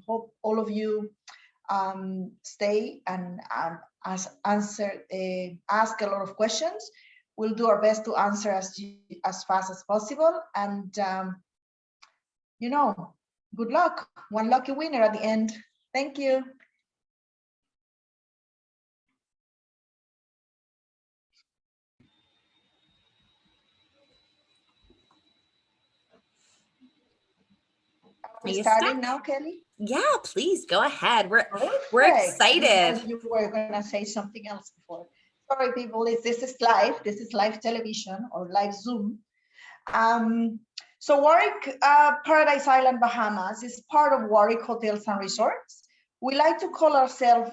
hope all of you stay and ask a lot of questions. We'll do our best to answer as fast as possible. And, you know, good luck. One lucky winner at the end. Thank you. Are we starting now, Kelly? Yeah, please go ahead. We're excited. You were gonna say something else before. Sorry, people. This is live. This is live television or live Zoom. So Warwick, Paradise Island, Bahamas is part of Warwick Hotels and Resorts. We like to call ourselves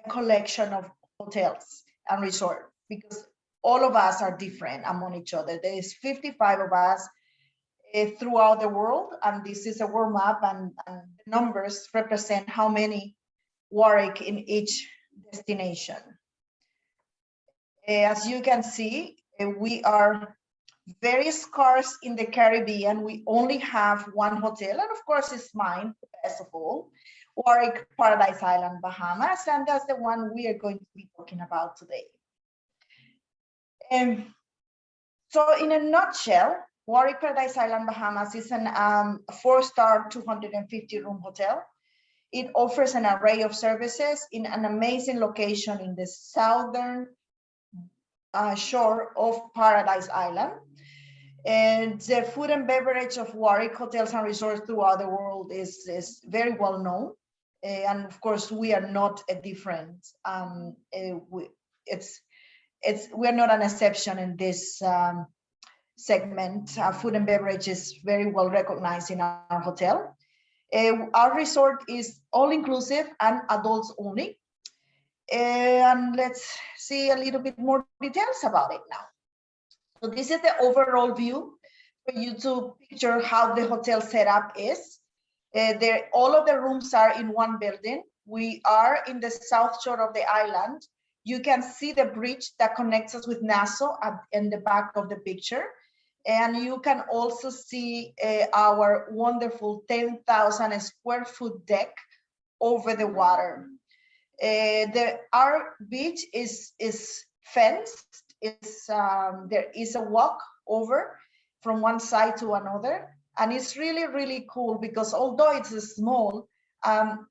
a collection of hotels and resorts because all of us are different among each other. There is 55 of us throughout the world, and this is a warm up, and the numbers represent how many Warwick in each destination. As you can see, we are very scarce in the Caribbean. We only have one hotel, and of course it's mine, the best of all, Warwick Paradise Island, Bahamas, and that's the one we are going to be talking about today. So in a nutshell, Warwick Paradise Island, Bahamas is a 4-star 250-room hotel. It offers an array of services in an amazing location in the southern shore of Paradise Island. And the food and beverage of Warwick Hotels and Resorts throughout the world is very well known. And of course, we are not a different, we're not an exception in this segment. Food and beverage is very well recognized in our hotel. Our resort is all inclusive and adults only. And let's see a little bit more details about it now. So this is the overall view for you to picture how the hotel setup is. All of the rooms are in one building. We are in the south shore of the island. You can see the bridge that connects us with Nassau in the back of the picture. And you can also see our wonderful 10,000 square foot deck over the water. Our beach is fenced. There is a walk over from one side to another, and it's really, really cool because although it's small,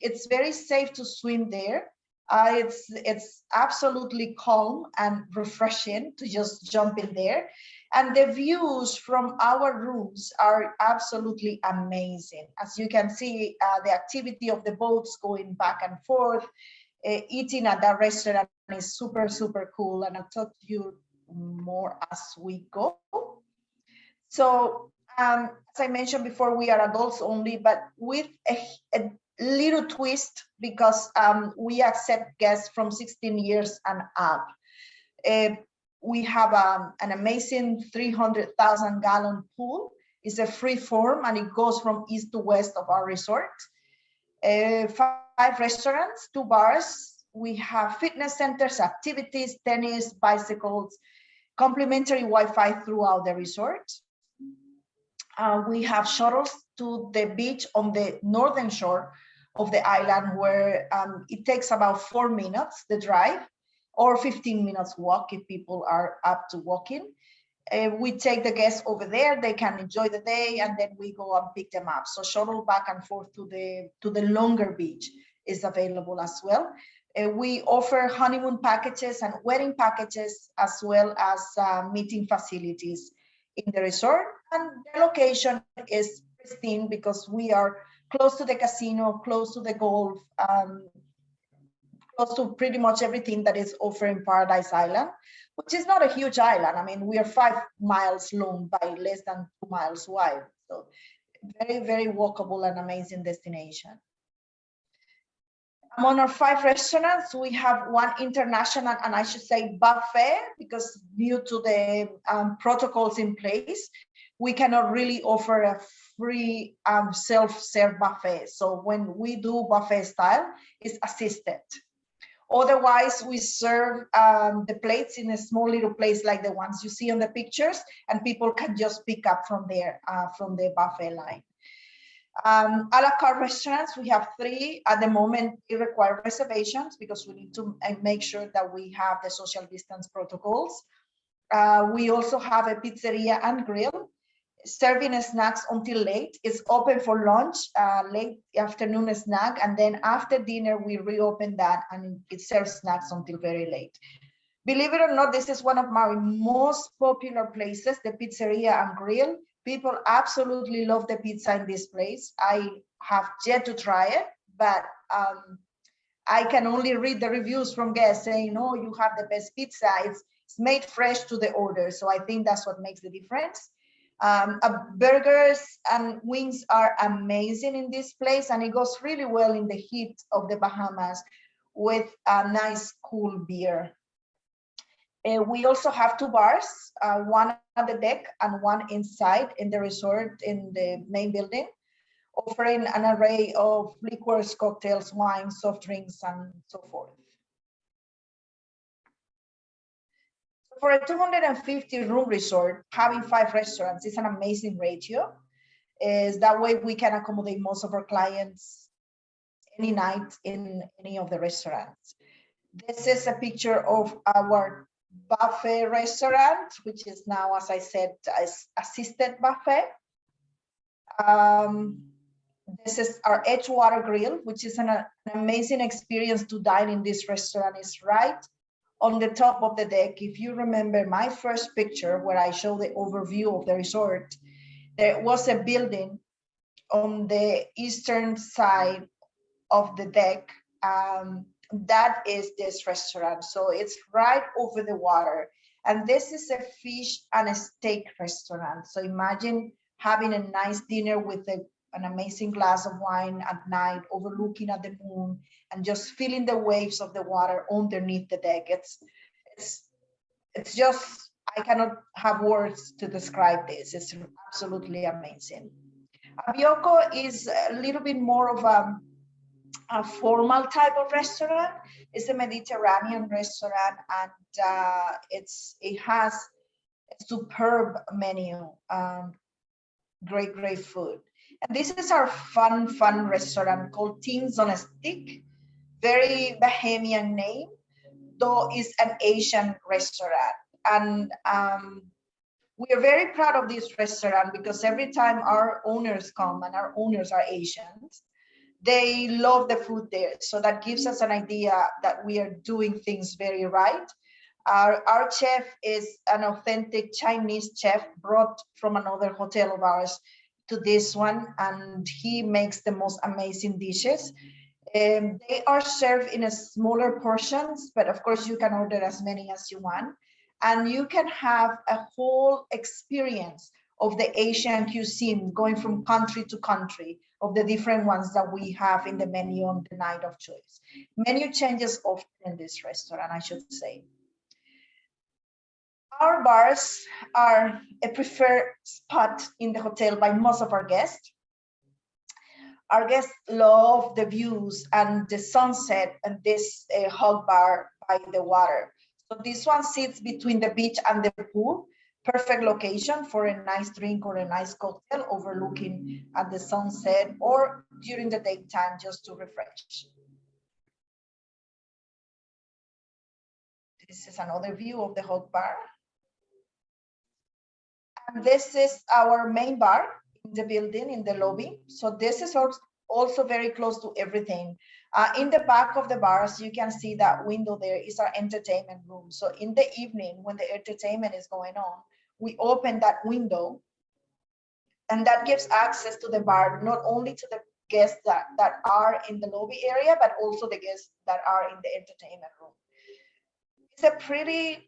it's very safe to swim there. It's absolutely calm and refreshing to just jump in there, and the views from our rooms are absolutely amazing. As you can see, the activity of the boats going back and forth, eating at that restaurant is super, super cool, and I'll talk to you more as we go. So as I mentioned before, we are adults only, but with a little twist because we accept guests from 16 years and up. We have an amazing 300,000 gallon pool. It's a free form and it goes from east to west of our resort. 5 restaurants, 2 bars. We have fitness centers, activities, tennis, bicycles, complimentary Wi-Fi throughout the resort. We have shuttles to the beach on the northern shore of the island where it takes about 4 minutes, the drive, or 15 minutes walk if people are up to walking. We take the guests over there, they can enjoy the day, and then we go and pick them up. So shuttle back and forth to the longer beach is available as well. We offer honeymoon packages and wedding packages, as well as meeting facilities in the resort. And the location is pristine because we are close to the casino, close to the golf, close to pretty much everything that is offered in Paradise Island, which is not a huge island. I mean, we are 5 miles long by less than 2 miles wide. So very, very walkable and amazing destination. Among our 5 restaurants, we have 1 international, and I should say buffet, because due to the protocols in place, we cannot really offer a free self-serve buffet. So when we do buffet style, it's assisted. Otherwise, we serve the plates in a small little place like the ones you see on the pictures, and people can just pick up from there, from the buffet line. A la carte restaurants, we have 3 at the moment. They require reservations because we need to make sure that we have the social distance protocols. We also have a pizzeria and grill, serving snacks until late. It's open for lunch, late afternoon snack, and then after dinner we reopen that and it serves snacks until very late. Believe it or not, this is one of my most popular places, the pizzeria and grill. People absolutely love the pizza in this place. I have yet to try it, but I can only read the reviews from guests saying, "Oh, you have the best pizza. It's made fresh to the order." So I think that's what makes the difference. Burgers and wings are amazing in this place, and it goes really well in the heat of the Bahamas with a nice cool beer. We also have 2 bars, one on the deck and one inside in the resort in the main building, offering an array of liqueurs, cocktails, wines, soft drinks, and so forth. For a 250 room resort, having 5 restaurants is an amazing ratio. Is that way we can accommodate most of our clients any night in any of the restaurants. This is a picture of our buffet restaurant, which is now, as I said, assisted buffet. This is our Edgewater Grill, which is an amazing experience to dine in this restaurant. It's right on the top of the deck. If you remember my first picture where I show the overview of the resort, there was a building on the eastern side of the deck. That is this restaurant. So it's right over the water. And this is a fish and a steak restaurant. So imagine having a nice dinner with an amazing glass of wine at night, overlooking at the moon, and just feeling the waves of the water underneath the deck. It's just, I cannot have words to describe this. It's absolutely amazing. Abioko is a little bit more of a formal type of restaurant. It's a Mediterranean restaurant, and it has a superb menu, great food. And this is our fun restaurant called Things on a Stick. Very Bahamian name, though it's an Asian restaurant. And we are very proud of this restaurant because every time our owners come, and our owners are Asians, they love the food there. So that gives us an idea that we are doing things very right. Our chef is an authentic Chinese chef brought from another hotel of ours to this one, and he makes the most amazing dishes. They are served in a smaller portions, but of course you can order as many as you want. And you can have a whole experience of the Asian cuisine going from country to country, of the different ones that we have in the menu on the night of choice. Menu changes often in this restaurant, I should say. Our bars are a preferred spot in the hotel by most of our guests. Our guests love the views and the sunset and this hot bar by the water. So this one sits between the beach and the pool. Perfect location for a nice drink or a nice cocktail overlooking at the sunset, or during the daytime just to refresh. This is another view of the hot bar. And this is our main bar in the building, in the lobby. So this is also very close to everything. In the back of the bars, you can see that window there is our entertainment room. So in the evening, when the entertainment is going on, we open that window, and that gives access to the bar, not only to the guests that are in the lobby area, but also the guests that are in the entertainment room. It's a pretty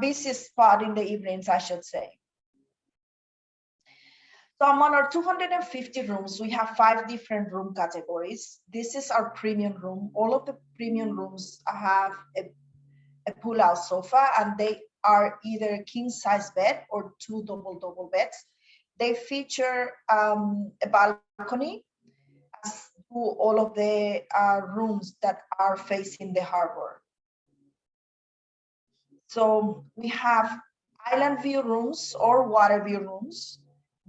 busy spot in the evenings, I should say. So among our 250 rooms, we have 5 different room categories. This is our premium room. All of the premium rooms have a pull-out sofa, and they are either king-size bed or 2 double beds. They feature a balcony, as do all of the rooms that are facing the harbor. So we have island view rooms or water view rooms.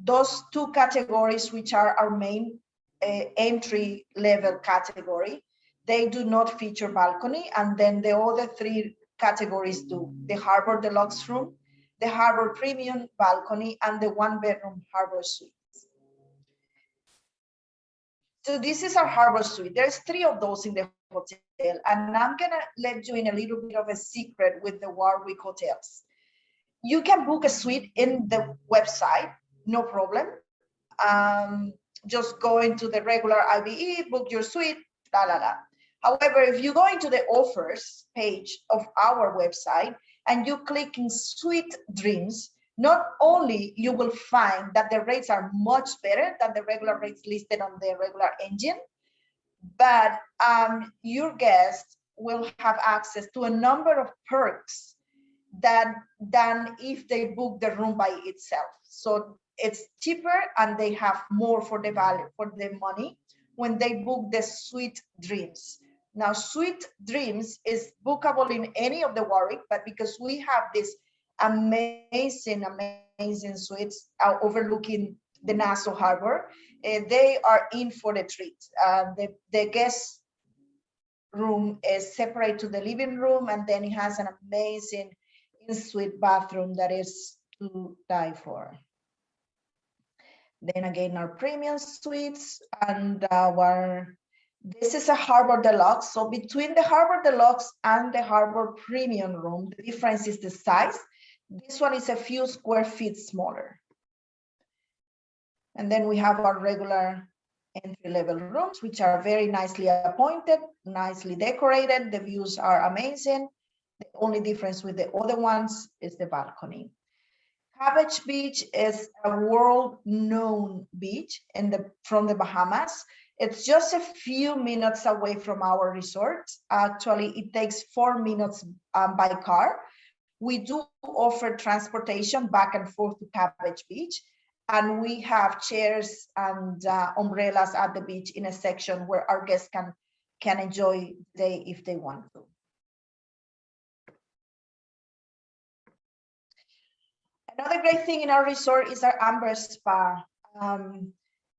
those two categories, which are our main entry level category, they do not feature balcony. And then the other three categories do: the Harbor Deluxe room, the Harbor Premium balcony, and the 1-bedroom Harbor suite. So this is our Harbor suite. There's 3 of those in the hotel, and I'm gonna let you in a little bit of a secret with the Warwick hotels. You can book a suite in the website, no problem. Just go into the regular IBE, book your suite, la la la. However, if you go into the offers page of our website and you click in Suite Dreams, not only you will find that the rates are much better than the regular rates listed on the regular engine, but your guests will have access to a number of perks than if they book the room by itself. So it's cheaper and they have more for the value, for the money, when they book the Suite Dreams. Now, Suite Dreams is bookable in any of the Warwick, but because we have this amazing suites overlooking the Nassau Harbor, they are in for the treat. The guest room is separate to the living room, and then it has an amazing in-suite bathroom that is to die for. Then again, our premium suites and this is a Harbor Deluxe. So between the Harbor Deluxe and the Harbor Premium room, the difference is the size. This one is a few square feet smaller. And then we have our regular entry-level rooms, which are very nicely appointed, nicely decorated. The views are amazing. The only difference with the other ones is the balcony. Cabbage Beach is a world-known beach from the Bahamas. It's just a few minutes away from our resort. Actually, it takes 4 minutes by car. We do offer transportation back and forth to Cabbage Beach, and we have chairs and umbrellas at the beach in a section where our guests can enjoy the day if they want to. Another great thing in our resort is our Amber Spa.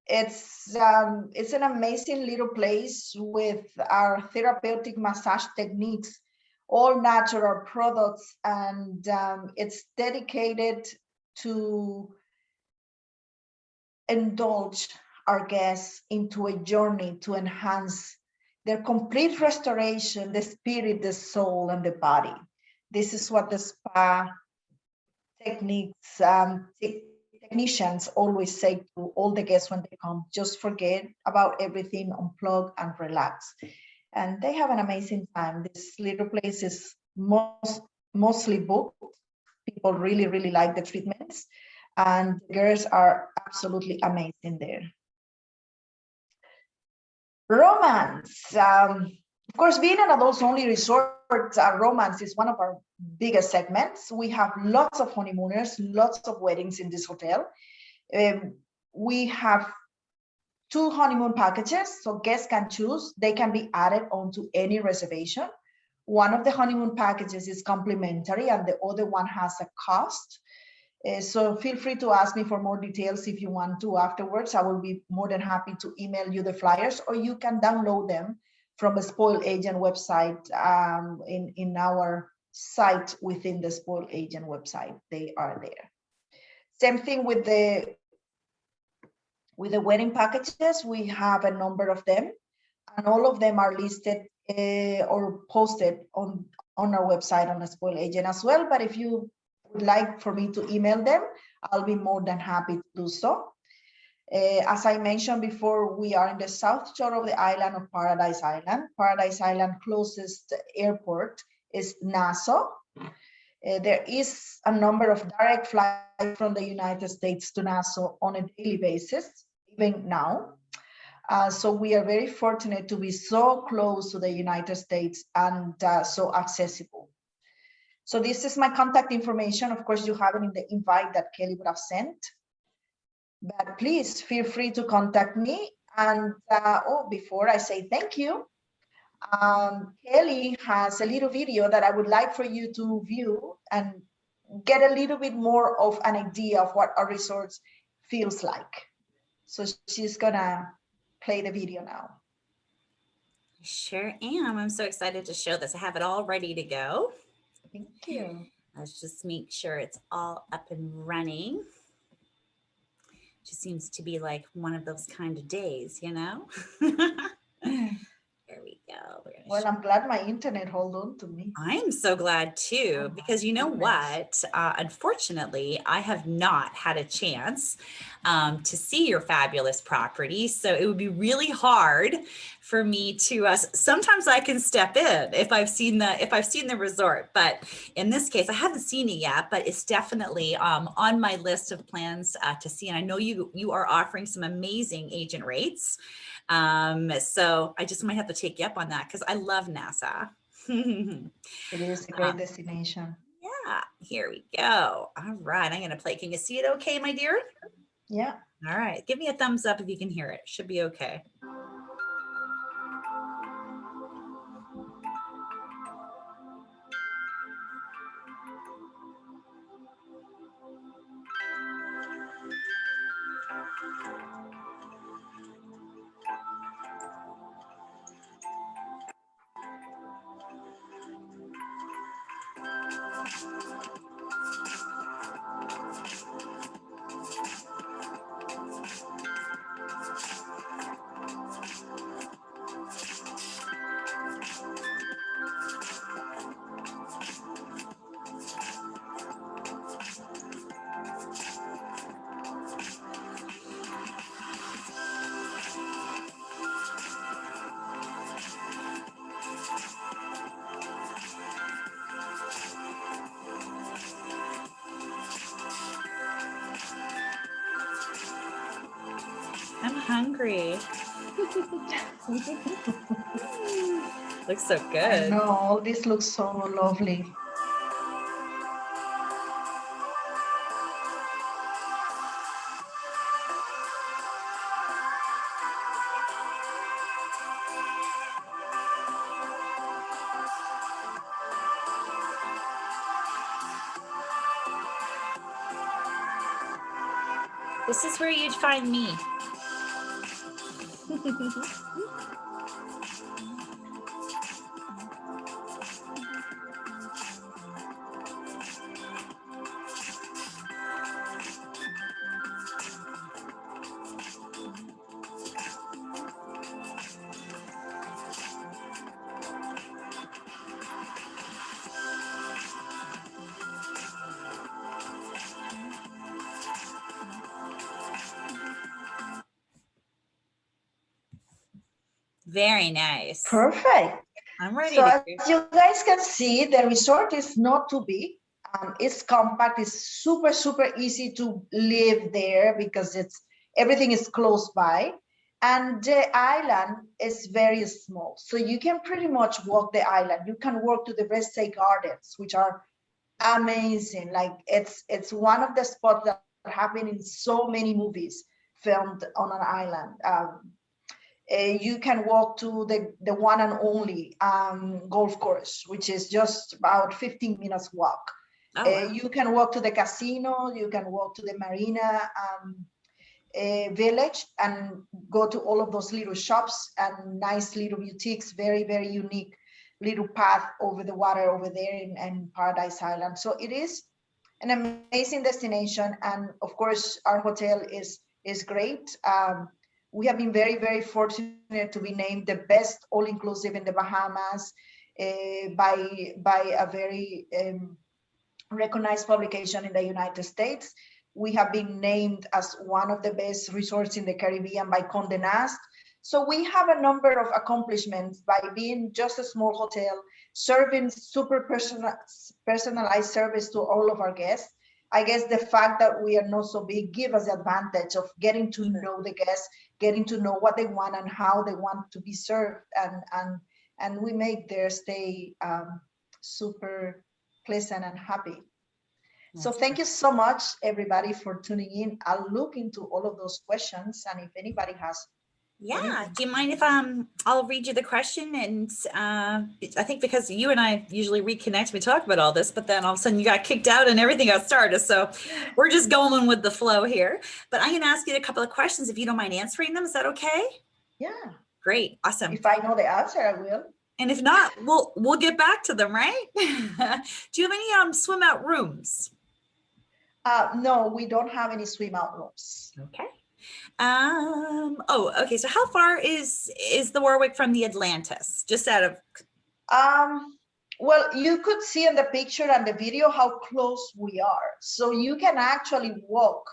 It's an amazing little place with our therapeutic massage techniques, all natural products, and it's dedicated to indulge our guests into a journey to enhance their complete restoration, the spirit, the soul, and the body. This is what the spa techniques, technicians always say to all the guests when they come: just forget about everything, unplug and relax. And they have an amazing time. This little place is mostly booked. People really, really like the treatments, and the girls are absolutely amazing there. Romance. Of course, being an adults-only resort, romance is one of our biggest segments. We have lots of honeymooners, lots of weddings in this hotel. We have 2 honeymoon packages, so guests can choose. They can be added onto any reservation. One of the honeymoon packages is complimentary, and the other one has a cost. So feel free to ask me for more details if you want to afterwards. I will be more than happy to email you the flyers, or you can download them from a Spoil Agent website in our site within the Spoil Agent website. They are there. Same thing with the wedding packages. We have a number of them, and all of them are listed or posted on our website on the Spoil Agent as well. But if you would like for me to email them, I'll be more than happy to do so. As I mentioned before, we are in the south shore of the island of Paradise Island. Paradise Island closest airport is Nassau. There is a number of direct flights from the United States to Nassau on a daily basis, even now. So we are very fortunate to be so close to the United States and so accessible. So this is my contact information. Of course, you have it in the invite that Kelly would have sent. But please feel free to contact me. And before I say thank you, Kelly has a little video that I would like for you to view and get a little bit more of an idea of what our resorts feels like. So she's gonna play the video now. Sure am. I'm so excited to show this. I have it all ready to go. Thank you. Let's just make sure it's all up and running. Just seems to be like one of those kind of days, you know? There we go. Well, I'm glad my internet hold on to me. I'm so glad too, Oh, because you know what? Unfortunately, I have not had a chance to see your fabulous property. So it would be really hard for me to. Sometimes I can step in if I've seen the resort, but in this case, I haven't seen it yet. But it's definitely on my list of plans to see. And I know you are offering some amazing agent rates. So I just might have to take you up on that because I love Nassau. It is a great destination. Yeah, here we go. All right, I'm gonna play. Can you see it okay, my dear? Yeah. All right, give me a thumbs up if you can hear it. Should be okay. I'm hungry. Looks so good. I know, all this looks so lovely. This is where you'd find me. Very nice. Perfect. I'm ready. So as you guys can see, the resort is not too big. It's compact. It's super, super easy to live there because everything is close by. And the island is very small. So you can pretty much walk the island. You can walk to the Versailles Gardens, which are amazing. Like it's one of the spots that happen in so many movies filmed on an island. You can walk to the one and only golf course, which is just about 15 minutes walk. Oh, wow. You can walk to the casino, you can walk to the marina village and go to all of those little shops and nice little boutiques, very, very unique little path over the water over there in Paradise Island. So it is an amazing destination. And of course, our hotel is great. We have been very, very fortunate to be named the best all-inclusive in the Bahamas by a very recognized publication in the United States. We have been named as one of the best resorts in the Caribbean by Condé Nast. So we have a number of accomplishments by being just a small hotel, serving super personalized service to all of our guests. I guess the fact that we are not so big give us the advantage of getting to know the guests, getting to know what they want and how they want to be served, and we make their stay super pleasant and happy. So thank you so much, everybody, for tuning in. I'll look into all of those questions, and if anybody has Yeah. Do you mind if I'll read you the question? And I think because you and I usually reconnect, we talk about all this, but then all of a sudden you got kicked out and everything got started. So we're just going with the flow here. But I'm going to ask you a couple of questions if you don't mind answering them. Is that okay? Yeah. Great. Awesome. If I know the answer, I will. And if not, we'll get back to them, right? Do you have any swim out rooms? No, we don't have any swim out rooms. Okay. Okay. So how far is the Warwick from the Atlantis? Just out of well, you could see in the picture and the video how close we are. So you can actually walk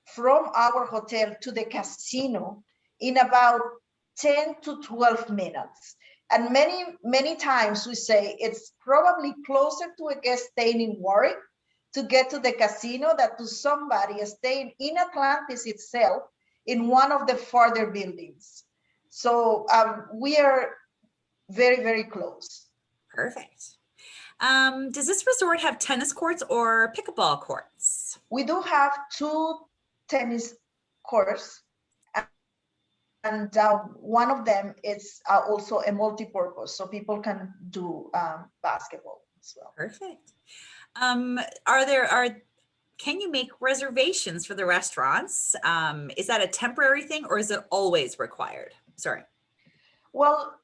from our hotel to the casino in about 10 to 12 minutes. And many times we say it's probably closer to a guest staying in Warwick to get to the casino than to somebody staying in Atlantis itself in one of the further buildings. So we are very, very close. Perfect. Does this resort have tennis courts or pickleball courts? We do have 2 tennis courts, and one of them is also a multi-purpose, so people can do basketball as well. Perfect. Can you make reservations for the restaurants? Is that a temporary thing or is it always required? Sorry. Well,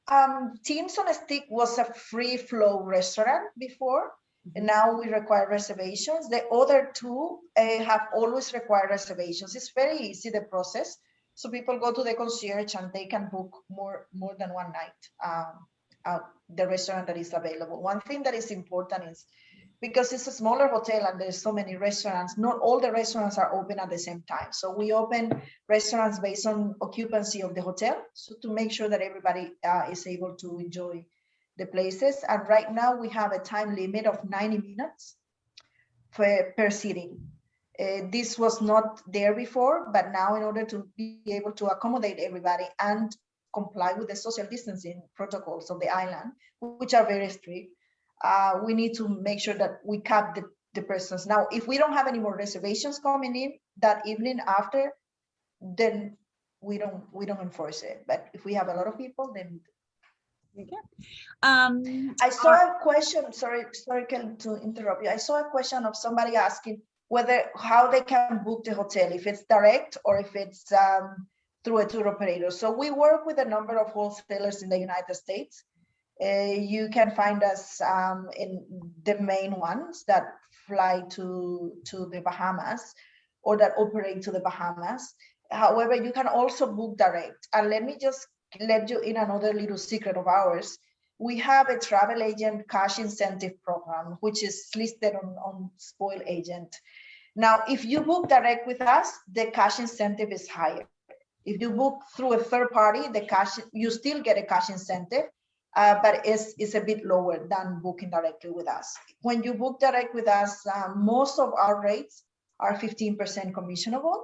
Teams on a Stick was a free flow restaurant before, and now we require reservations. The other 2 have always required reservations. It's very easy, the process. So people go to the concierge and they can book more than one night the restaurant that is available. One thing that is important is because it's a smaller hotel and there's so many restaurants, not all the restaurants are open at the same time. So we open restaurants based on occupancy of the hotel, so to make sure that everybody is able to enjoy the places. And right now we have a time limit of 90 minutes per sitting. This was not there before, but now in order to be able to accommodate everybody and comply with the social distancing protocols of the island, which are very strict, we need to make sure that we cap the persons. Now, if we don't have any more reservations coming in that evening after, then we don't enforce it. But if we have a lot of people, then okay. I saw a question. Sorry, Kelly, to interrupt you. I saw a question of somebody asking how they can book the hotel, if it's direct or if it's through a tour operator. So we work with a number of wholesalers in the United States. You can find us in the main ones that fly to the Bahamas or that operate to the Bahamas. However, you can also book direct. And let me just let you in another little secret of ours. We have a travel agent cash incentive program, which is listed on Spoil Agent. Now, if you book direct with us, the cash incentive is higher. If you book through a third party, you still get a cash incentive, but it's a bit lower than booking directly with us. When you book direct with us, most of our rates are 15% commissionable.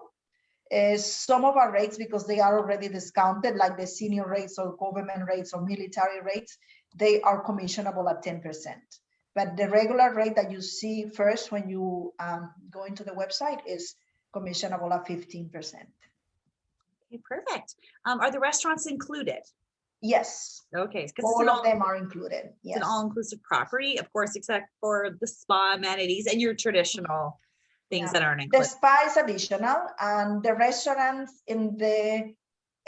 Some of our rates, because they are already discounted, like the senior rates or government rates or military rates, they are commissionable at 10%. But the regular rate that you see first when you go into the website is commissionable at 15%. Okay, perfect. Are the restaurants included? Yes. Okay. All of them are included. Yes. It's an all-inclusive property, of course, except for the spa amenities and your traditional things that aren't included. The spa is additional, and the restaurants in the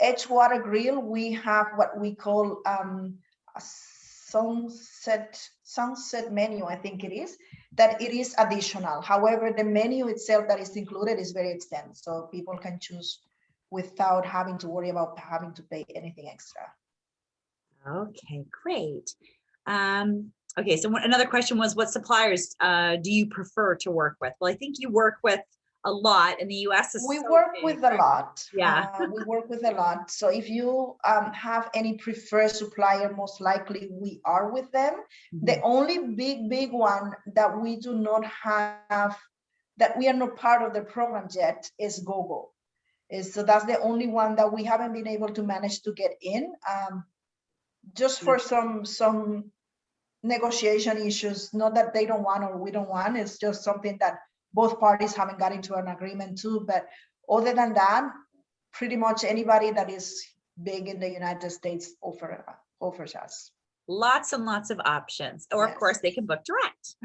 Edgewater Grill, we have what we call a sunset menu, I think it is, that it is additional. However, the menu itself that is included is very extensive, so people can choose without having to worry about having to pay anything extra. Okay, great. Okay, so another question was, what suppliers do you prefer to work with? Well, I think you work with a lot in the US. We work with a lot. Yeah. We work with a lot. So if you have any preferred supplier, most likely we are with them. Mm-hmm. The only big one that we do not have, that we are not part of the program yet, is GoGo. So that's the only one that we haven't been able to manage to get in, just for some negotiation issues. Not that they don't want or we don't want, it's just something that both parties haven't got into an agreement to. But other than that, pretty much anybody that is big in the United States offers us. Lots and lots of options. Or of course they can book direct.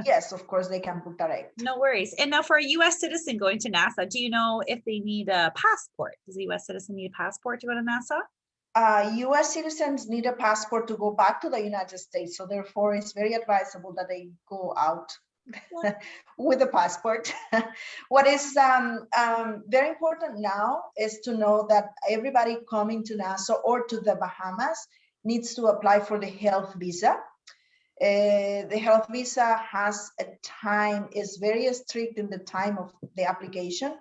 Yes, of course they can book direct. No worries. And now for a US citizen going to Nassau, do you know if they need a passport? Does a US citizen need a passport to go to Nassau? US citizens need a passport to go back to the United States. So therefore it's very advisable that they go out with a passport. What is very important now is to know that everybody coming to Nassau or to the Bahamas needs to apply for the health visa. The health visa has a time, is very strict in the time of the application.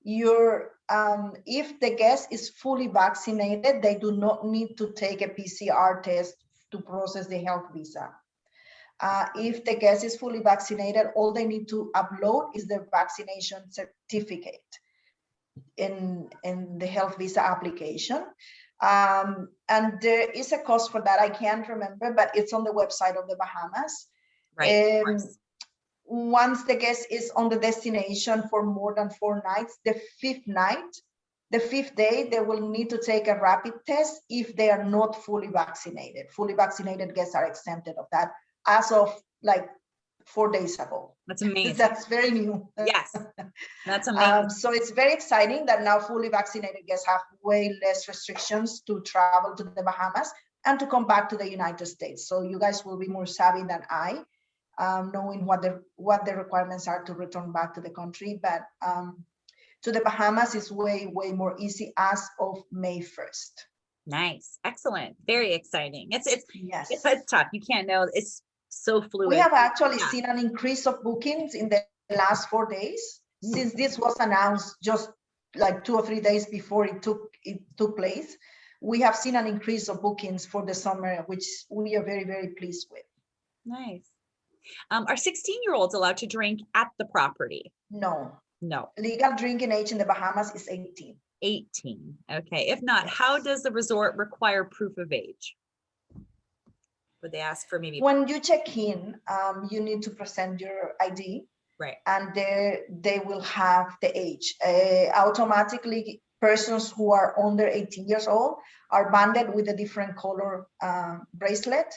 If the guest is fully vaccinated, they do not need to take a PCR test to process the health visa. If the guest is fully vaccinated, all they need to upload is the vaccination certificate in the health visa application. And there is a cost for that. I can't remember, but it's on the website of the Bahamas. Right. Once the guest is on the destination for more than 4 nights, the fifth day, they will need to take a rapid test if they are not fully vaccinated. Fully vaccinated guests are exempted of that as of like 4 days ago. That's amazing. That's very new. Yes, that's amazing. So it's very exciting that now fully vaccinated guests have way less restrictions to travel to the Bahamas and to come back to the United States. So you guys will be more savvy than I, knowing what the requirements are to return back to the country. But to the Bahamas is way more easy as of May 1st. Nice, excellent, very exciting. It's yes, it's tough. You can't know. It's so fluid. We have actually seen an increase of bookings in the last 4 days since this was announced just like 2 or 3 days before it took place. We have seen an increase of bookings for the summer, which we are very pleased with. Nice. Are 16-year-olds allowed to drink at the property? No. Legal drinking age in the Bahamas is 18. 18. Okay. If not, how does the resort require proof of age? Would they ask for maybe? When you check in, you need to present your ID. Right. And they will have the age. Automatically, persons who are under 18 years old are banded with a different color bracelet.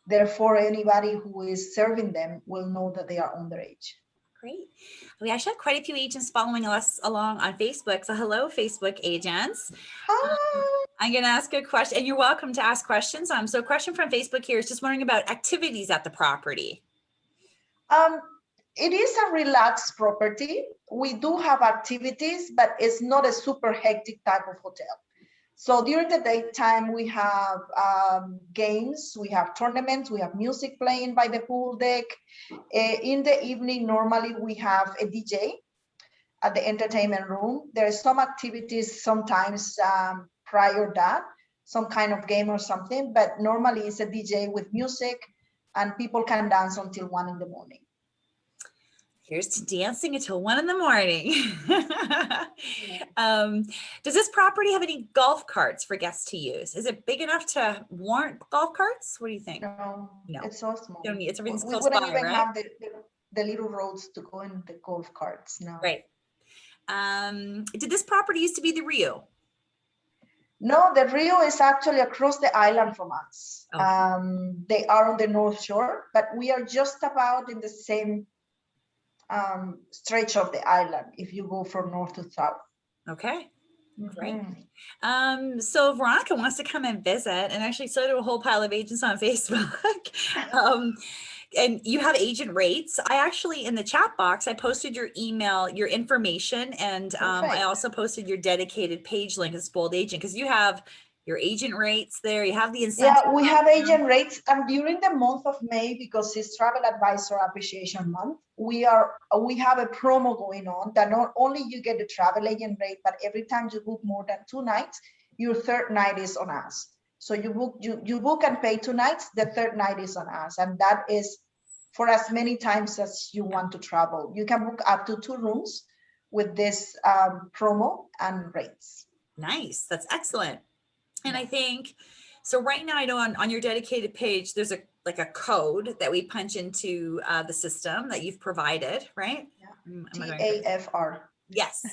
Therefore, anybody who is serving them will know that they are underage. Great. We actually have quite a few agents following us along on Facebook. So hello, Facebook agents. Hi. I'm going to ask a question, and you're welcome to ask questions. So a question from Facebook here is just wondering about activities at the property. It is a relaxed property. We do have activities, but it's not a super hectic type of hotel. So during the daytime, we have games, we have tournaments, we have music playing by the pool deck. In the evening, normally we have a DJ at the entertainment room. There are some activities sometimes prior that, some kind of game or something, but normally it's a DJ with music and people can dance until 1 in the morning. Here's to dancing until 1 in the morning. Does this property have any golf carts for guests to use? Is it big enough to warrant golf carts? What do you think? No. It's so small. You don't need, everything's we close wouldn't by, even right? have the little roads to go in the golf carts now. Right. Did this property used to be the Rio? No, the Rio is actually across the island from us. Oh. They are on the North Shore, but we are just about in the same stretch of the island if you go from north to south. Okay, great. So Veronica wants to come and visit, and actually so do a whole pile of agents on Facebook. And you have agent rates. I actually, in the chat box, I posted your email, your information, and I also posted your dedicated page link as Bold Agent, because you have your agent rates there. You have the incentive. Yeah, we have agent rates, and during the month of May, because it's Travel Advisor Appreciation Month, we have a promo going on that not only you get the travel agent rate, but every time you book more than 2 nights, your 3rd night is on us. So you book and pay 2 nights, the 3rd night is on us, and that is for as many times as you want to travel. You can book up to 2 rooms with this promo and rates. Nice, that's excellent. And I think, so right now I know on your dedicated page, there's a code that we punch into the system that you've provided, right? Yeah. TAFR. Yes.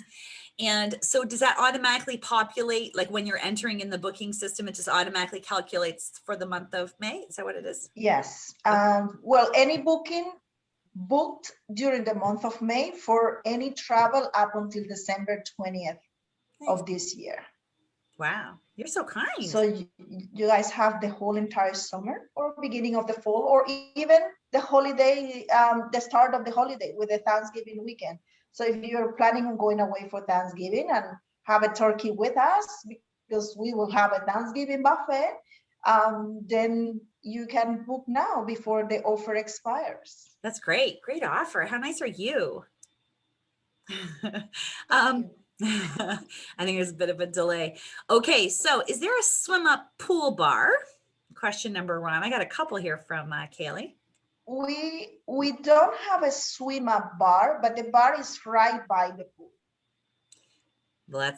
And so does that automatically populate, like when you're entering in the booking system, it just automatically calculates for the month of May? Is that what it is? Yes. Well, any booking booked during the month of May for any travel up until December 20th of this year. Wow, you're so kind. So you guys have the whole entire summer or beginning of the fall, or even the holiday, the start of the holiday with the Thanksgiving weekend. So if you're planning on going away for Thanksgiving and have a turkey with us, because we will have a Thanksgiving buffet, then you can book now before the offer expires. That's great. Great offer. How nice are you? I think there's a bit of a delay. Okay, so is there a swim up pool bar? Question number one. I got a couple here from Kaylee. We don't have a swim up bar, but the bar is right by the pool. So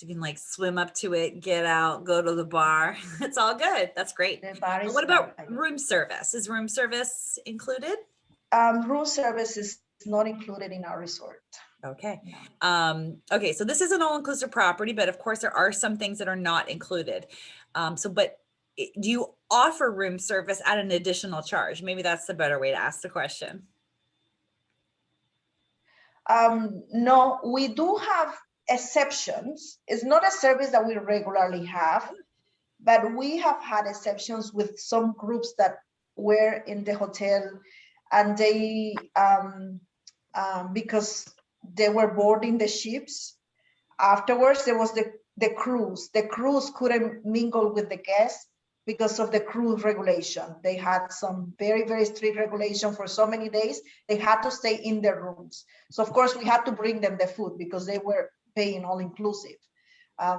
you can like swim up to it, get out, go to the bar. It's all good. That's great. The bar is What about right room service? Is room service included? Room service is not included in our resort. Okay. No. Okay, so this is an all-inclusive property, but of course there are some things that are not included. But do you offer room service at an additional charge? Maybe that's the better way to ask the question. No, we do have exceptions. It's not a service that we regularly have, but we have had exceptions with some groups that were in the hotel, and they because they were boarding the ships. Afterwards, there was the cruise. The cruise couldn't mingle with the guests because of the cruise regulation. They had some very, very strict regulation for so many days. They had to stay in their rooms. So of course we had to bring them the food because they were paying all inclusive.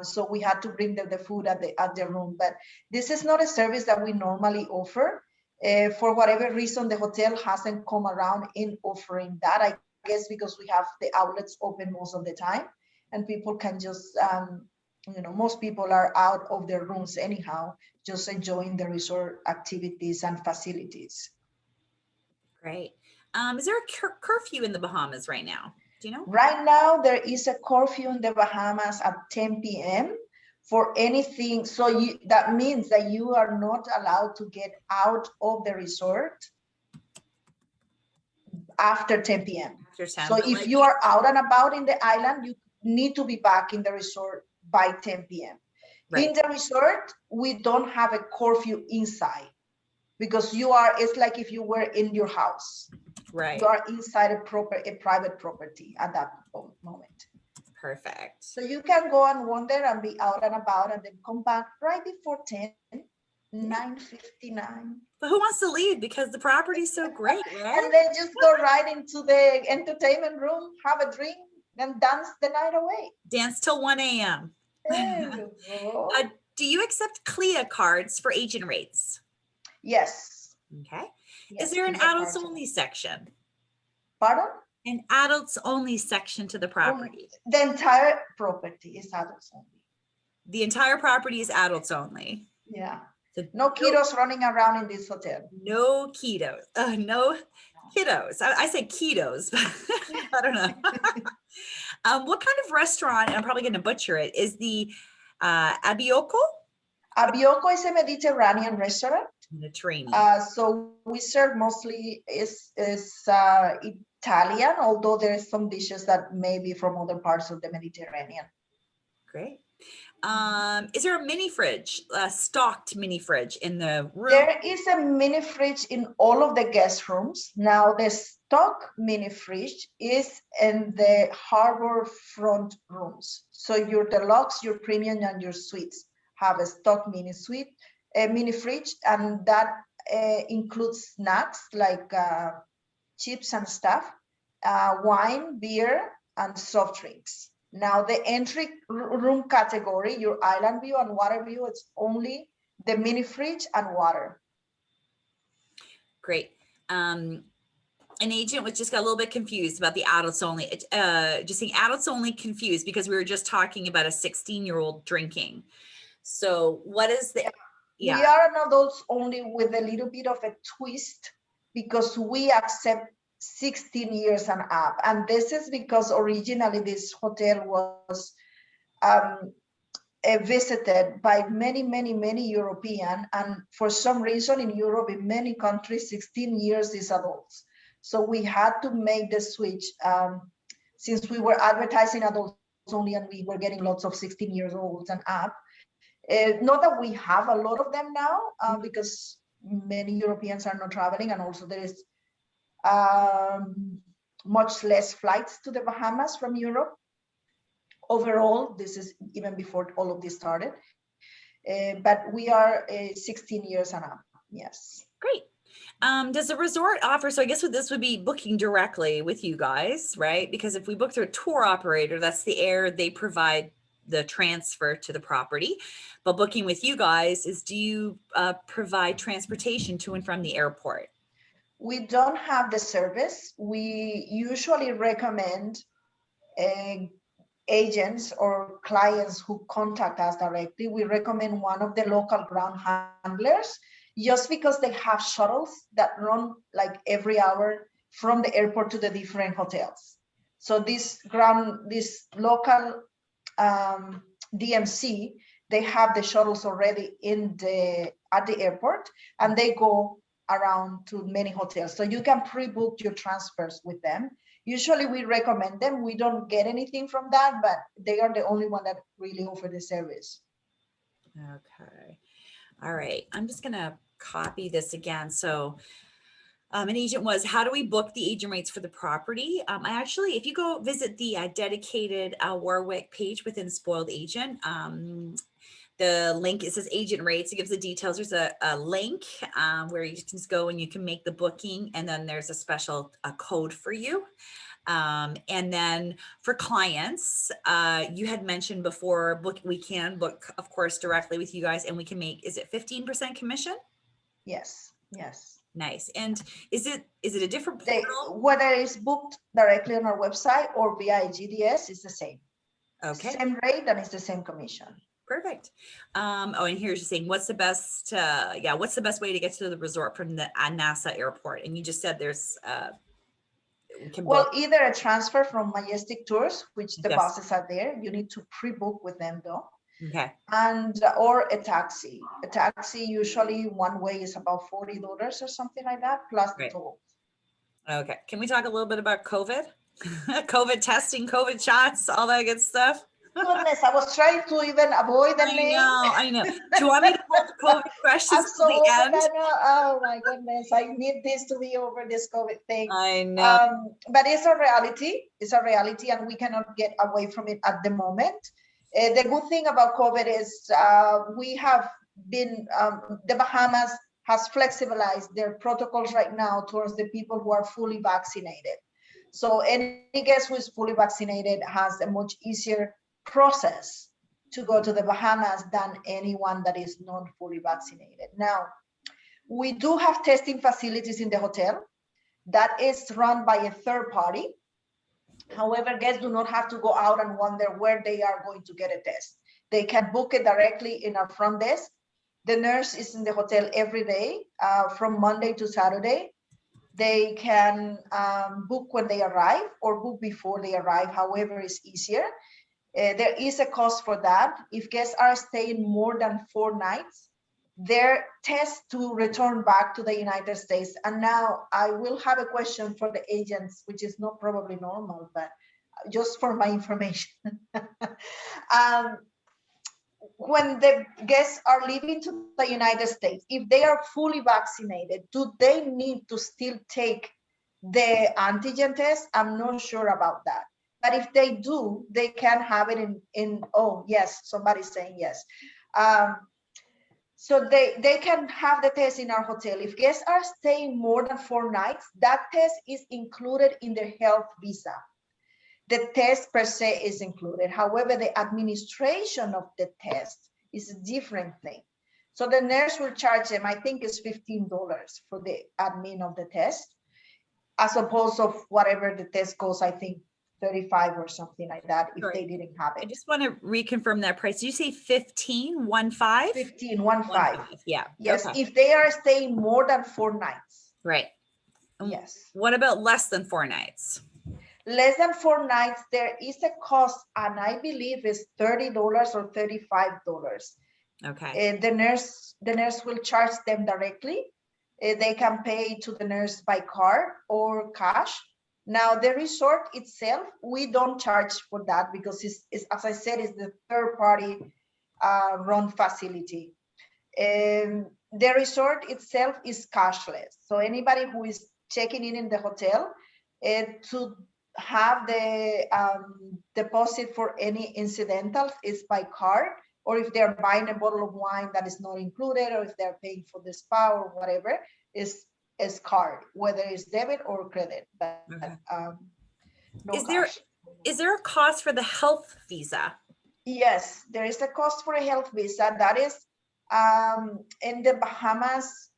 So we had to bring them the food at their room. But this is not a service that we normally offer. For whatever reason, the hotel hasn't come around in offering that. I guess because we have the outlets open most of the time, and people can just, most people are out of their rooms anyhow, just enjoying the resort activities and facilities. Great. Is there a curfew in the Bahamas right now? Do you know? Right now, there is a curfew in the Bahamas at 10 p.m. for anything. So that means that you are not allowed to get out of the resort after 10 p.m. So if you are out and about in the island, you need to be back in the resort by 10 p.m. Right. In the resort, we don't have a curfew inside because it's like if you were in your house. Right. You are inside a private property at that moment. Perfect. So you can go and wander and be out and about and then come back right before 10, 9:59. But who wants to leave because the property is so great, right? And then just go right into the entertainment room, have a drink, and dance the night away. Dance till 1 a.m. Do you accept CLIA cards for agent rates? Yes. Okay. Yes, is there an adults only section? Pardon? An adults only section to the property? The entire property is adults only. The entire property is adults only? Yeah. So no kiddos running around in this hotel. No kiddos. No kiddos. I say ketos, but I don't know. What kind of restaurant, and I'm probably going to butcher it, is the Abioko? Abioko is a Mediterranean restaurant. Mediterranean. So we serve mostly is Italian, although there are some dishes that may be from other parts of the Mediterranean. Great. Is there a mini fridge, a stocked mini fridge in the room? There is a mini fridge in all of the guest rooms. Now, the stock mini fridge is in the harbor front rooms. So your deluxe, your premium, and your suites have a stock mini fridge, and that includes snacks like chips and stuff, wine, beer, and soft drinks. Now, the entry room category, your island view and water view, it's only the mini fridge and water. Great. An agent was just got a little bit confused about the adults only. Just saying adults only confused because we were just talking about a 16-year-old drinking. So what is the... Yeah. We are an adults only with a little bit of a twist because we accept 16 years and up. And this is because originally this hotel was visited by many European, and for some reason in Europe, in many countries, 16 years is adults. So we had to make the switch since we were advertising adults only, and we were getting lots of 16 years olds and up. Not that we have a lot of them now, because many Europeans are not traveling, and also there is much less flights to the Bahamas from Europe. Overall, this is even before all of this started, but we are 16 years and up. Yes. Great. Does the resort offer, so I guess what this would be booking directly with you guys, right? Because if we book through a tour operator, that's the air, they provide the transfer to the property. But booking with you guys is, do you provide transportation to and from the airport? We don't have the service. We usually recommend agents or clients who contact us directly. We recommend one of the local ground handlers, just because they have shuttles that run like every hour from the airport to the different hotels. So this local DMC, they have the shuttles already at the airport, and they go around to many hotels. So you can pre-book your transfers with them. Usually we recommend them. We don't get anything from that, but they are the only one that really offer the service. Okay. All right. I'm just going to copy this again. So an agent was, how do we book the agent rates for the property? I actually, if you go visit the dedicated Warwick page within Spoiled Agent, the link, it says agent rates. It gives the details. There's a link where you can just go and you can make the booking. And then there's a special code for you. And then for clients, you had mentioned before, we can book, of course, directly with you guys, and we can make, is it 15% commission? Yes. Yes. Nice. And is it a different portal? Whether it's booked directly on our website or via GDS, it's the same. Okay. Same rate, and it's the same commission. Perfect. Oh, and here's just saying, what's the best, what's the best way to get to the resort from the Nassau airport? And you just said there's, well, either a transfer from Majestic Tours, which the Yes. buses are there. You need to pre-book with them though. Okay. And or a taxi. A taxi usually one way is about $40 or something like that, plus the toll. Okay. Can we talk a little bit about COVID? COVID testing, COVID shots, all that good stuff? Goodness, I was trying to even avoid the name. I know. Do you want me to hold the COVID questions to the end? Oh my goodness, I need this to be over, this COVID thing. I know. But it's a reality. It's a reality, and we cannot get away from it at the moment. The good thing about COVID is we have been, the Bahamas has flexibilized their protocols right now towards the people who are fully vaccinated. So any guest who is fully vaccinated has a much easier process to go to the Bahamas than anyone that is not fully vaccinated. Now, we do have testing facilities in the hotel that is run by a third party. However, guests do not have to go out and wonder where they are going to get a test. They can book it directly in our front desk. The nurse is in the hotel every day from Monday to Saturday. They can book when they arrive or book before they arrive, however is easier. There is a cost for that. If guests are staying more than 4 nights, their test to return back to the United States. And now I will have a question for the agents, which is not probably normal, but just for my information. When the guests are leaving to the United States, if they are fully vaccinated, do they need to still take the antigen test? I'm not sure about that. But if they do, they can have it oh, yes, somebody's saying yes. So they can have the test in our hotel. If guests are staying more than 4 nights, that test is included in their health visa. The test per se is included. However, the administration of the test is a different thing. So the nurse will charge them, I think it's $15 for the admin of the test, as opposed to whatever the test goes, I think 35 or something like that if they didn't have it. I just want to reconfirm that price. Did you say 15, 15? 15, 15. Yeah. Yes, okay. If they are staying more than 4 nights. Right. Yes. What about less than 4 nights? Less than 4 nights, there is a cost, and I believe it's $30 or $35. Okay. The nurse will charge them directly. They can pay to the nurse by card or cash. Now, the resort itself, we don't charge for that because it's as I said, it's the third party run facility. The resort itself is cashless. So anybody who is checking in the hotel to have the deposit for any incidentals is by card, or if they're buying a bottle of wine that is not included, or if they're paying for the spa or whatever, is card, whether it's debit or credit, but Okay. no Is cash. there a cost for the health visa? Yes, there is a cost for a health visa. That is in the Bahamas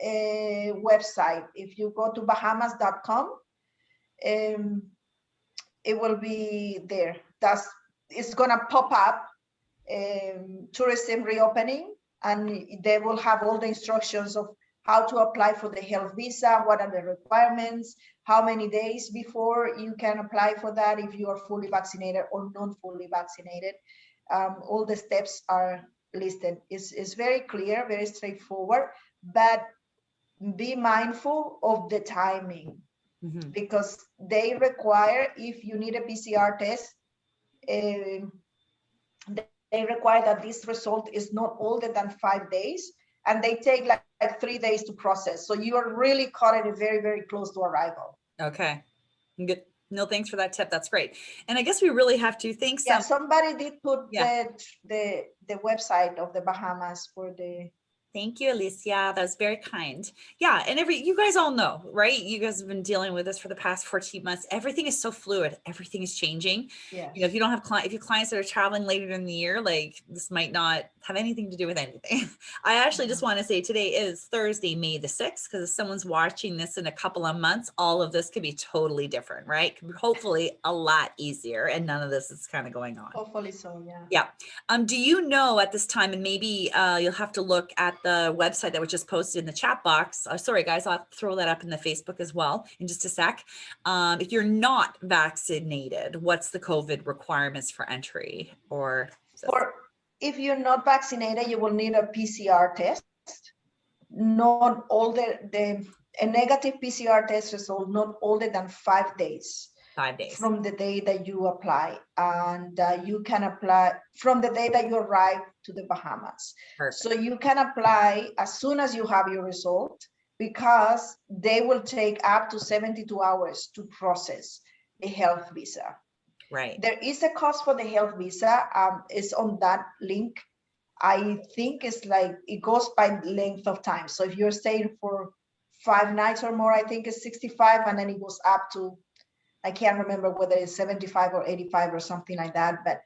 website. If you go to bahamas.com, it will be there. It's gonna pop up tourism reopening, and they will have all the instructions of how to apply for the health visa, what are the requirements, how many days before you can apply for that if you are fully vaccinated or non-fully vaccinated. All the steps are listed. It's very clear, very straightforward, but be mindful of the timing, because they require, if you need a PCR test, they require that this result is not older than 5 days, and they take like 3 days to process. So you are really caught at a very, very close to arrival. Okay. Good. No, thanks for that tip. That's great. And I guess we really have to thank Yeah, somebody did put Yeah. the website of the Bahamas for the. Thank you, Alicia. That was very kind. Yeah, and you guys all know, right? You guys have been dealing with this for the past 14 months. Everything is so fluid. Everything is changing. Yes. You know, if you don't have if you have clients that are traveling later in the year, like this might not have anything to do with anything. I actually just want to say today is Thursday, May the 6th, because if someone's watching this in a couple of months, all of this could be totally different, right? Hopefully a lot easier, and none of this is kind of going on. Hopefully so, yeah. Yeah. Do you know at this time, and maybe you'll have to look at the website that was just posted in the chat box. Sorry, guys, I'll throw that up in the Facebook as well in just a sec. If you're not vaccinated, what's the COVID requirements for entry? Or if you're not vaccinated, you will need a PCR test. Not all a negative PCR test result not older than 5 days. 5 days from the day that you apply, and you can apply from the day that you arrive to the Bahamas. Perfect. So you can apply as soon as you have your result, because they will take up to 72 hours to process a health visa. Right. There is a cost for the health visa. It's on that link. I think it's like it goes by length of time. So if you're staying for 5 nights or more, I think it's 65, and then it goes up to, I can't remember whether it's 75 or 85 or something like that, but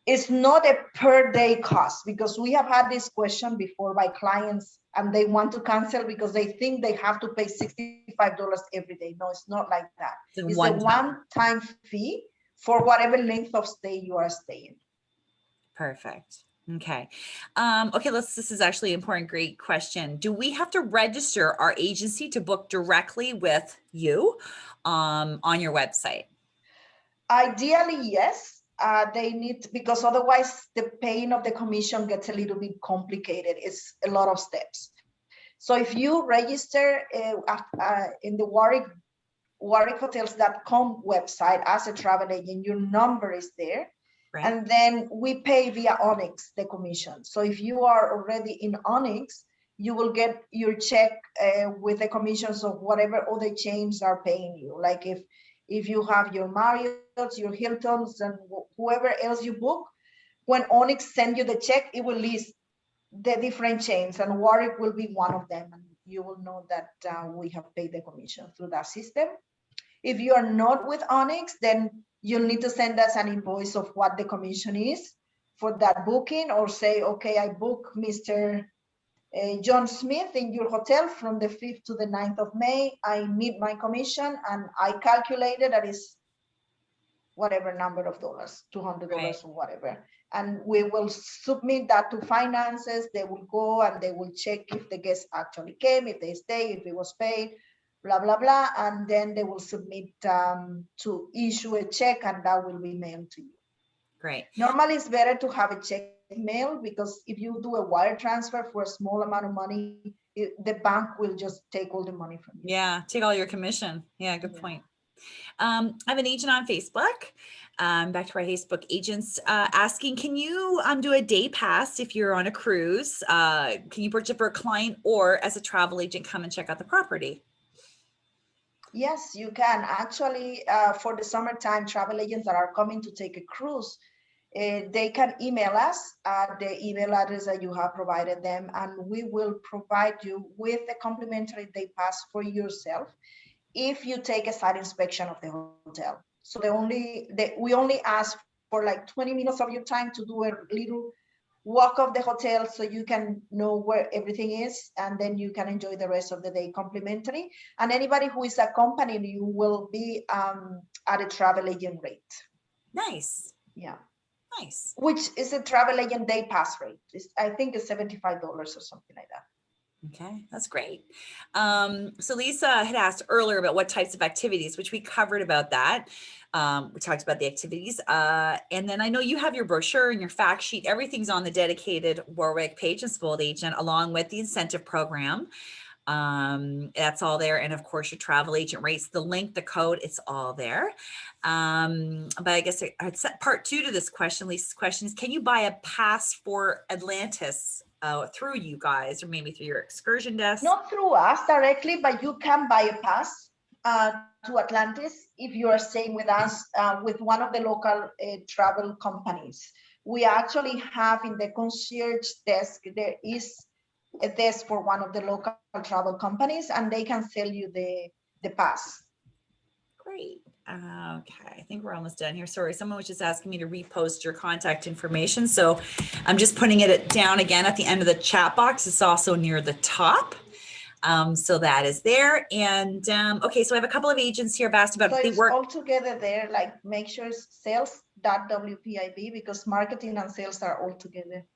it's not a per day cost, because we have had this question before by clients, and they want to cancel because they think they have to pay $65 every day. No, it's not like that. It's a one-time fee for whatever length of stay you are staying. Perfect. Okay. Okay, this is actually an important, great question. Do we have to register our agency to book directly with you on your website? Ideally, yes. They need, because otherwise the paying of the commission gets a little bit complicated. It's a lot of steps. So if you register in the warwickhotels.com website as a travel agent, your number is there. Right. And then we pay via Onyx the commission. So if you are already in Onyx, you will get your check with the commissions of whatever other chains are paying you. Like if you have your Marriott's, your Hilton's, and whoever else you book, when Onyx send you the check, it will list the different chains, and Warwick will be one of them. And you will know that we have paid the commission through that system. If you are not with Onyx, then you'll need to send us an invoice of what the commission is for that booking, or say, okay, I book Mr. John Smith in your hotel from the 5th to the 9th of May. I need my commission, and I calculated that is whatever number of dollars, $200 right. or whatever. And we will submit that to finances. They will go and they will check if the guest actually came, if they stay, if it was paid, blah, blah, blah. And then they will submit to issue a check, and that will be mailed to you. Great. Normally, it's better to have a check mail, because if you do a wire transfer for a small amount of money, the bank will just take all the money from you. Yeah, take all your commission. Yeah, good point. I have an agent on Facebook. Back to our Facebook agents asking, can you do a day pass if you're on a cruise? Can you purchase for a client or as a travel agent come and check out the property? Yes, you can. Actually, for the summertime, travel agents that are coming to take a cruise, they can email us at the email address that you have provided them, and we will provide you with a complimentary day pass for yourself if you take a site inspection of the hotel. So we only ask for like 20 minutes of your time to do a little walk of the hotel so you can know where everything is, and then you can enjoy the rest of the day complimentary. And anybody who is accompanying you will be at a travel agent rate. Nice. Yeah. Nice. Which is a travel agent day pass rate. I think it's $75 or something like that. Okay, that's great. So Lisa had asked earlier about what types of activities, which we covered about that. We talked about the activities. And then I know you have your brochure and your fact sheet. Everything's on the dedicated Warwick page and Spoiled Agent, along with the incentive program. That's all there. And of course, your travel agent rates, the link, the code, it's all there. But I guess I'd set part two to this question. Lisa's question is, can you buy a pass for Atlantis through you guys, or maybe through your excursion desk? Not through us directly, but you can buy a pass to Atlantis if you are staying with us with one of the local travel companies. We actually have in the concierge desk, there is a desk for one of the local travel companies, and they can sell you the pass. Great. Okay, I think we're almost done here. Sorry, someone was just asking me to repost your contact information. So I'm just putting it down again at the end of the chat box. It's also near the top. So that is there. And okay, so I have a couple of agents here have asked about so they it's work all together there, like make sure it's sales.wpib, because marketing and sales are all together.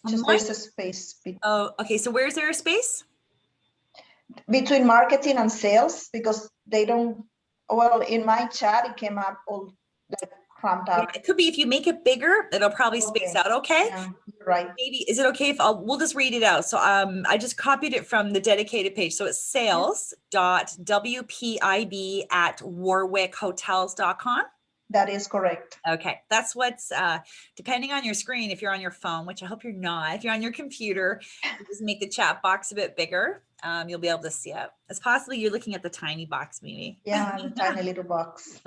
Just there's a space. Oh, okay. So where's there a space? Between marketing and sales, because they don't, well, in my chat, it came up all like cramped up. Yeah, it could be if you make it bigger, it'll probably space out. Okay. Yeah, right. Maybe, is it okay if we'll just read it out? So I just copied it from the dedicated page. So it's sales.wpib@warwickhotels.com. That is correct. Okay, that's what's depending on your screen. If you're on your phone, which I hope you're not, if you're on your computer, you just make the chat box a bit bigger. You'll be able to see it. It's possibly you're looking at the tiny box, maybe. Yeah, the tiny little box.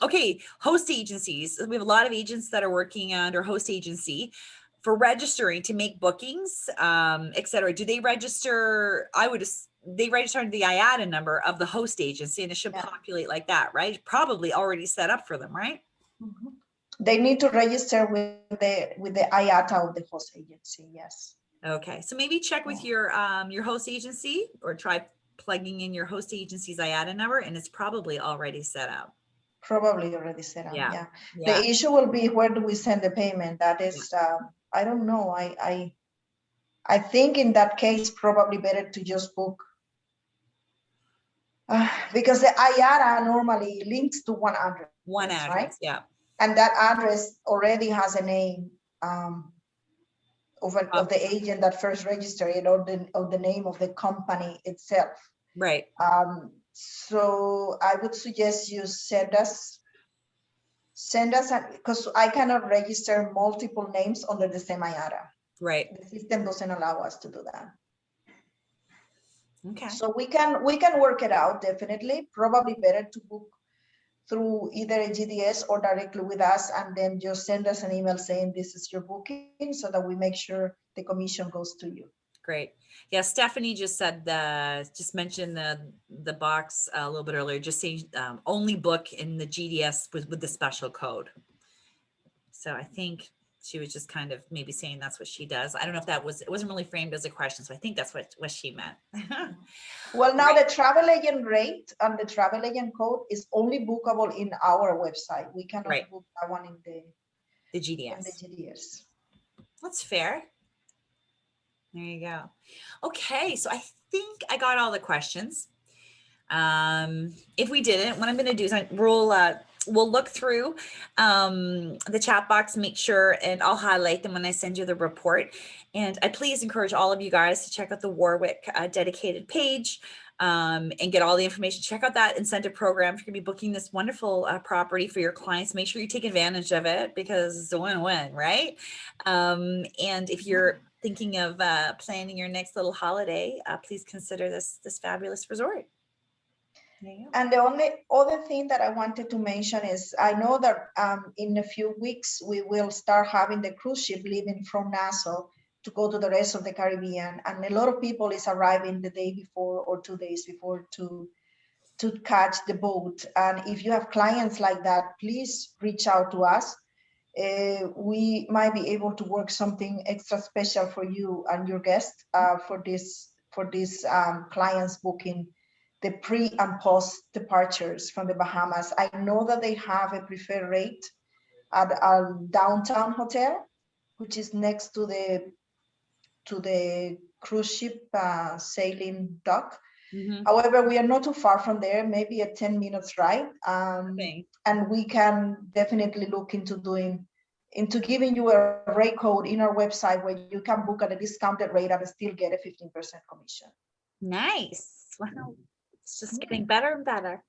Okay, host agencies. We have a lot of agents that are working under host agency for registering to make bookings, etc. Do they register? They register under the IATA number of the host agency, and it should populate like that, right? Probably already set up for them, right? Mm-hmm. They need to register with the IATA of the host agency. Yes. Okay, so maybe check with your host agency, or try plugging in your host agency's IATA number, and it's probably already set up. Probably already set up. Yeah. The issue will be, where do we send the payment? That is, I don't know. I think in that case, probably better to just book. Because the IATA normally links to one address. One address, right? Yeah. And that address already has a name of the agent that first registered it, or the name of the company itself. Right. So I would suggest you send us, because I cannot register multiple names under the same IATA. Right. The system doesn't allow us to do that. Okay. So we can work it out, definitely. Probably better to book through either a GDS or directly with us, and then just send us an email saying this is your booking, so that we make sure the commission goes to you. Great. Yeah, Stephanie just said just mentioned the box a little bit earlier, just saying only book in the GDS with the special code. So I think she was just kind of maybe saying that's what she does. I don't know if it wasn't really framed as a question, so I think that's what she meant. Well, now the travel agent rate and the travel agent code is only bookable in our website. We cannot book that one in the GDS. In the GDS. That's fair. There you go. Okay, so I think I got all the questions. If we didn't, what I'm going to do is we'll look through the chat box, make sure, and I'll highlight them when I send you the report. And I please encourage all of you guys to check out the Warwick dedicated page and get all the information. Check out that incentive program. If you're going to be booking this wonderful property for your clients, make sure you take advantage of it because it's a win-win, right? And if you're thinking of planning your next little holiday, please consider this fabulous resort. And the only other thing that I wanted to mention is I know that in a few weeks we will start having the cruise ship leaving from Nassau to go to the rest of the Caribbean, and a lot of people is arriving the day before or 2 days before to catch the boat. And if you have clients like that, please reach out to us. We might be able to work something extra special for you and your guests for this clients booking the pre and post departures from the Bahamas. I know that they have a preferred rate at a downtown hotel, which is next to the cruise ship sailing dock. Mm-hmm. However, we are not too far from there, maybe a 10 minutes ride. And we can definitely look into giving you a rate code in our website where you can book at a discounted rate and still get a 15% commission. Nice. Wow. It's just getting better and better.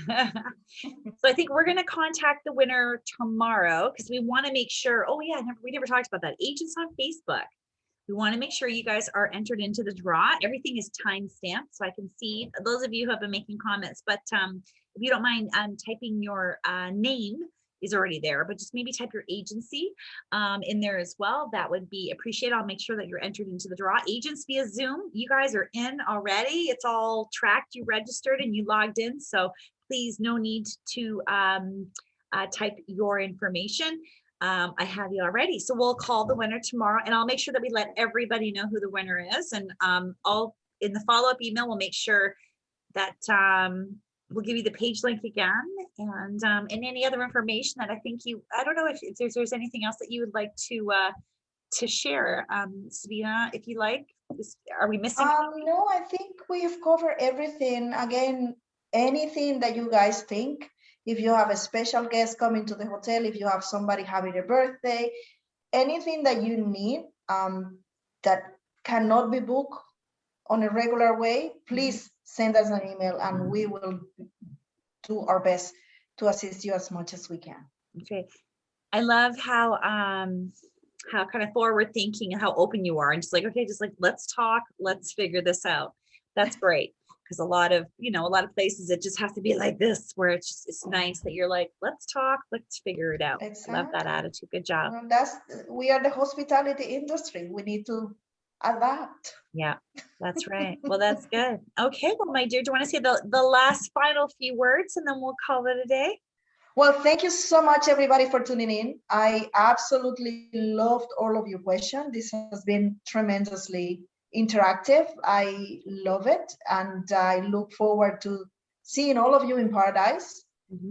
So I think we're going to contact the winner tomorrow because we want to make sure. Oh yeah, we never talked about that. Agents on Facebook. We want to make sure you guys are entered into the draw. Everything is time stamped, so I can see those of you who have been making comments. But if you don't mind typing your name is already there, but just maybe type your agency in there as well. That would be appreciated. I'll make sure that you're entered into the draw. Agents via Zoom, you guys are in already. It's all tracked. You registered and you logged in. So please, no need to type your information. I have you already. So we'll call the winner tomorrow, and I'll make sure that we let everybody know who the winner is. And I'll in the follow-up email, we'll make sure that we'll give you the page link again and any other information that I think I don't know if there's anything else that you would like to share, Sabina, if you like. Are we missing? No, I think we've covered everything. Again, anything that you guys think, if you have a special guest coming to the hotel, if you have somebody having a birthday, anything that you need that cannot be booked on a regular way, please send us an email and we will do our best to assist you as much as we can. Okay. I love how kind of forward thinking and how open you are and just like, okay, just like, let's talk, let's figure this out. That's great. Because a lot of places it just has to be like this, where it's nice that you're like, let's talk, let's figure it out. Exactly. I love that attitude. Good job. Well, we are the hospitality industry. We need to adapt. Yeah, that's right. Well, that's good. Okay, well, my dear, do you want to say the last final few words and then we'll call it a day? Well, thank you so much, everybody, for tuning in. I absolutely loved all of your questions. This has been tremendously interactive. I love it. And I look forward to seeing all of you in paradise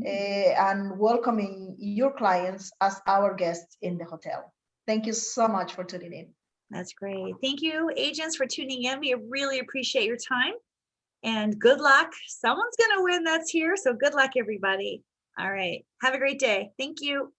and welcoming your clients as our guests in the hotel. Thank you so much for tuning in. That's great. Thank you, agents, for tuning in. We really appreciate your time and good luck. Someone's going to win that's here. So good luck, everybody. All right. Have a great day. Thank you.